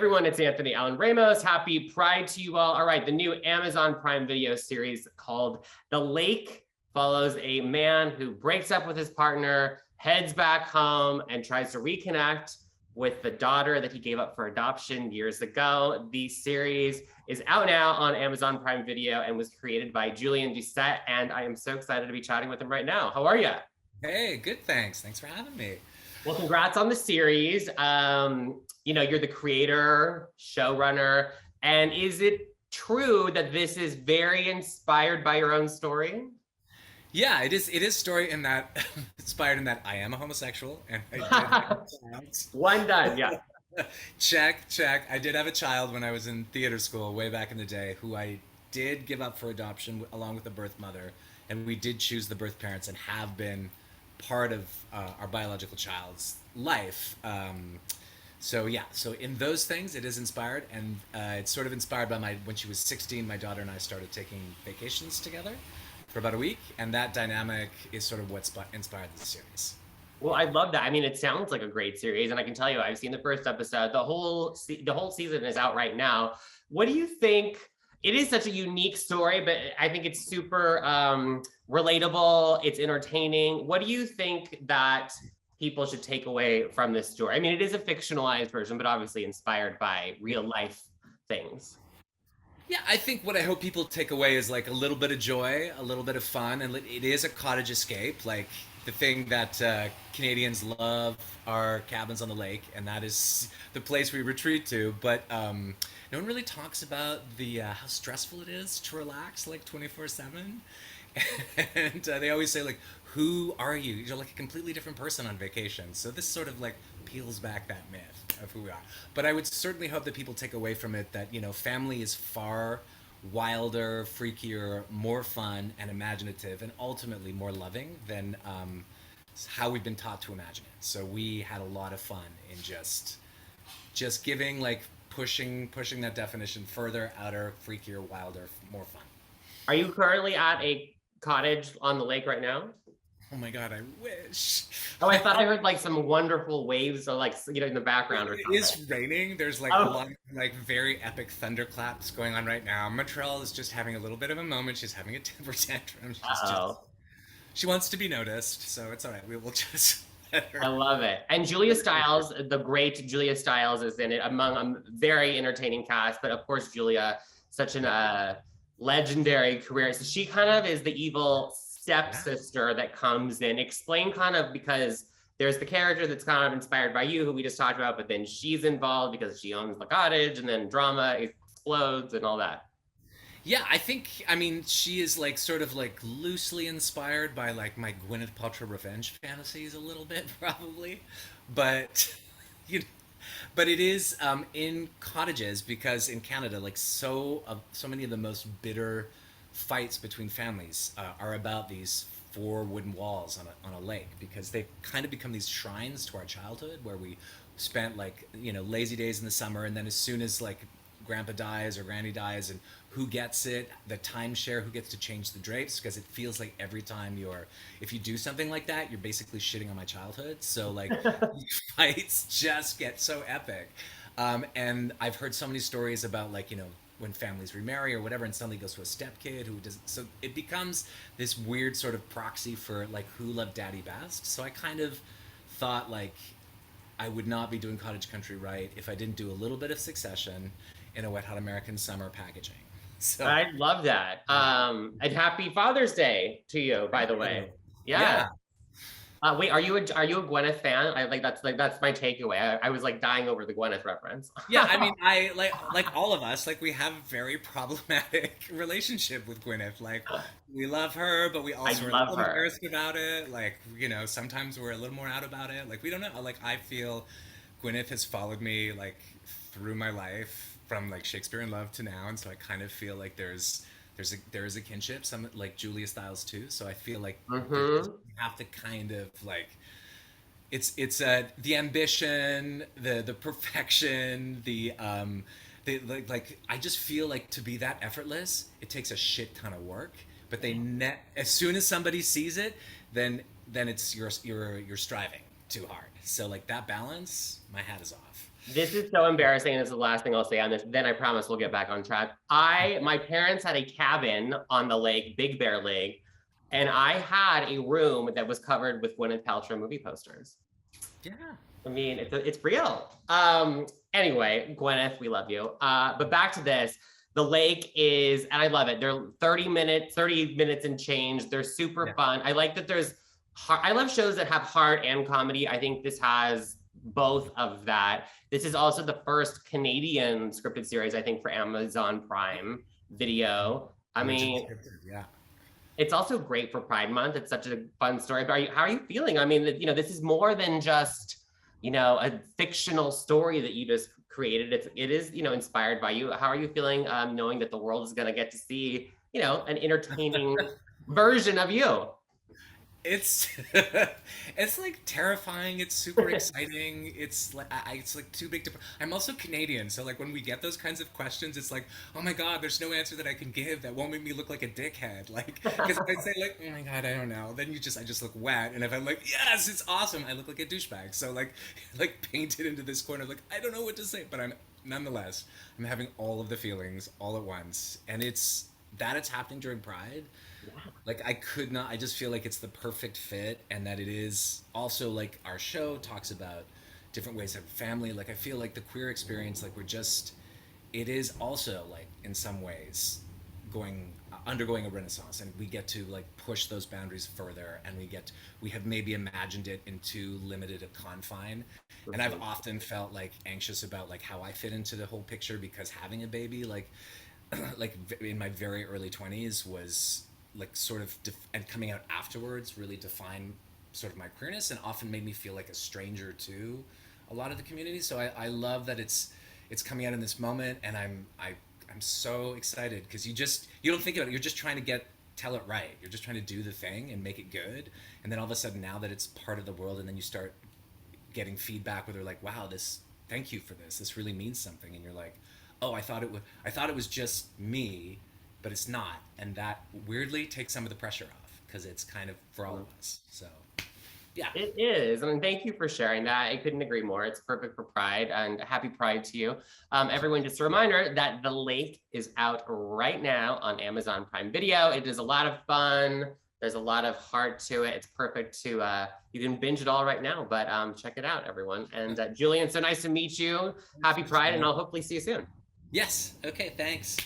everyone, it's Anthony Allen Ramos. Happy Pride to you all. All right, the new Amazon Prime Video series called The Lake follows a man who breaks up with his partner, heads back home, and tries to reconnect with the daughter that he gave up for adoption years ago. The series is out now on Amazon Prime Video and was created by Julian Doucet, and I am so excited to be chatting with him right now. How are you? Hey, good, thanks. Thanks for having me. Well, congrats on the series. You're the creator, showrunner, and is it true that this is very inspired by your own story? Yeah, it is story in that inspired in that I am a homosexual and I did have a child. One done, yeah. Check, check. I did have a child when I was in theater school way back in the day who I did give up for adoption along with the birth mother, and we did choose the birth parents and have been part of our biological child's life. So yeah, so in those things, it is inspired, and it's sort of inspired by when she was 16, my daughter and I started taking vacations together for about a week, and that dynamic is sort of what inspired the series. Well, I love that. I mean, it sounds like a great series, and I can tell you, I've seen the first episode. The whole season is out right now. What do you think? It is such a unique story, but I think it's super relatable. It's entertaining. What do you think that people should take away from this story? I mean, it is a fictionalized version, but obviously inspired by real life things. Yeah, I think what I hope people take away is like a little bit of joy, a little bit of fun, and it is a cottage escape. Like the thing that Canadians love are cabins on the lake, and that is the place we retreat to. But no one really talks about the how stressful it is to relax like 24/7. And they always say like, "Who are you? You're like a completely different person on vacation." So this sort of like peels back that myth of who we are. But I would certainly hope that people take away from it that family is far wilder, freakier, more fun and imaginative, and ultimately more loving than how we've been taught to imagine it. So we had a lot of fun in just giving like pushing that definition further, outer, freakier, wilder, more fun. Are you currently at a cottage on the lake right now? Oh my god, I wish. Oh, I thought I heard like some wonderful waves or like, in the background or It something. is raining. There's like a Oh, lot of like very epic thunderclaps going on right now. Montreal is just having a little bit of a moment. She's having a temper tantrum. uh-oh. She wants to be noticed, so it's all right. We will just let I her. love it. And Julia Stiles, the great Julia Stiles is in it among a very entertaining cast, but of course, Julia, such an legendary career. So she kind of is the evil Yeah. stepsister that comes in. Explain kind of, because there's the character that's kind of inspired by you, who we just talked about, but then she's involved because she owns the cottage, and then drama explodes and all that. Yeah, I mean, she is like sort of like loosely inspired by like my Gwyneth Paltrow revenge fantasies a little bit, probably. But you but it is in cottages because in Canada, like so many of the most bitter fights between families are about these four wooden walls on a lake because they've kind of become these shrines to our childhood where we spent like lazy days in the summer, and then as soon as like grandpa dies or granny dies, and who gets it, the timeshare, who gets to change the drapes, because it feels like every time if you do something like that, you're basically shitting on my childhood. So like fights just get so epic. And I've heard so many stories about like when families remarry or whatever, and suddenly goes to a stepkid who doesn't. So it becomes this weird sort of proxy for like who loved daddy best. So I kind of thought like I would not be doing cottage country right if I didn't do a little bit of Succession in a wet hot American summer packaging. So I love that. And happy Father's Day to you, by thank the way. you. Yeah. Yeah. Wait, are you a Gwyneth fan? That's my takeaway. I was like dying over the Gwyneth reference. Yeah, I mean, I like all of us, like we have a very problematic relationship with Gwyneth. Like we love her, but we I also are a love little her. embarrassed about it. Like, sometimes we're a little more out about it. Like we don't know. Like I feel Gwyneth has followed me like through my life from like Shakespeare in Love to now, and so I kind of feel like there is a kinship, some like Julia Stiles too. So I feel like Hmm. you have to kind of like it's the ambition, the perfection, like I just feel like to be that effortless, it takes a shit ton of work. But as soon as somebody sees it, then it's you're striving too hard. So like that balance, my hat is off. This is so embarrassing. This is the last thing I'll say on this. Then I promise we'll get back on track. My parents had a cabin on the lake, Big Bear Lake, and I had a room that was covered with Gwyneth Paltrow movie posters. Yeah. I mean, it's real. Anyway, Gwyneth, we love you. But back to this. The lake is, and I love it. They're 30 minutes and change. They're super Yeah. fun. I like that there's I love shows that have heart and comedy. I think this has both of that. This is also the first Canadian scripted series, I think, for Amazon Prime Video. I mean, Yeah. it's also great for Pride Month. It's such a fun story. But how are you feeling? I mean, this is more than just, a fictional story that you just created. It is, inspired by you. How are you feeling knowing that the world is going to get to see, an entertaining version of you? It's it's like terrifying. It's super exciting. It's like it's like too big to. I'm also Canadian, so like when we get those kinds of questions, it's like, oh my God, there's no answer that I can give that won't make me look like a dickhead. Like, because if I say like, oh my God, I don't know, then I just look wet. And if I'm like, yes, it's awesome, I look like a douchebag. So like, like painted into this corner, like I don't know what to say, but nonetheless, I'm having all of the feelings all at once, and it's happening during Pride. Like I could not, I just feel like it's the perfect fit, and that it is also like our show talks about different ways of family. Like I feel like the queer experience, like it is also like in some ways undergoing a renaissance, and we get to like push those boundaries further, and we have maybe imagined it in too limited a confine. And I've often felt like anxious about like how I fit into the whole picture, because having a baby like in my very early 20s was like sort of and coming out afterwards really defined sort of my queerness, and often made me feel like a stranger to a lot of the community. So I love that it's coming out in this moment, and I'm so excited, because you don't think about it, you're just trying to tell it right, you're just trying to do the thing and make it good, and then all of a sudden now that it's part of the world, and then you start getting feedback where they're like, wow, thank you for this really means something, and you're like, oh, I thought it was just me, but it's not, and that weirdly takes some of the pressure off, because it's kind of for all of us. So yeah, It is. I mean, thank you for sharing that. I couldn't agree more. It's perfect for Pride, and happy Pride to you. Everyone, just a reminder that The Lake is out right now on Amazon Prime Video. It is a lot of fun. There's a lot of heart to it. It's perfect to, you can binge it all right now, but check it out, everyone. And Julian, so nice to meet you. Happy Pride, and I'll hopefully see you soon. yes, okay, thanks.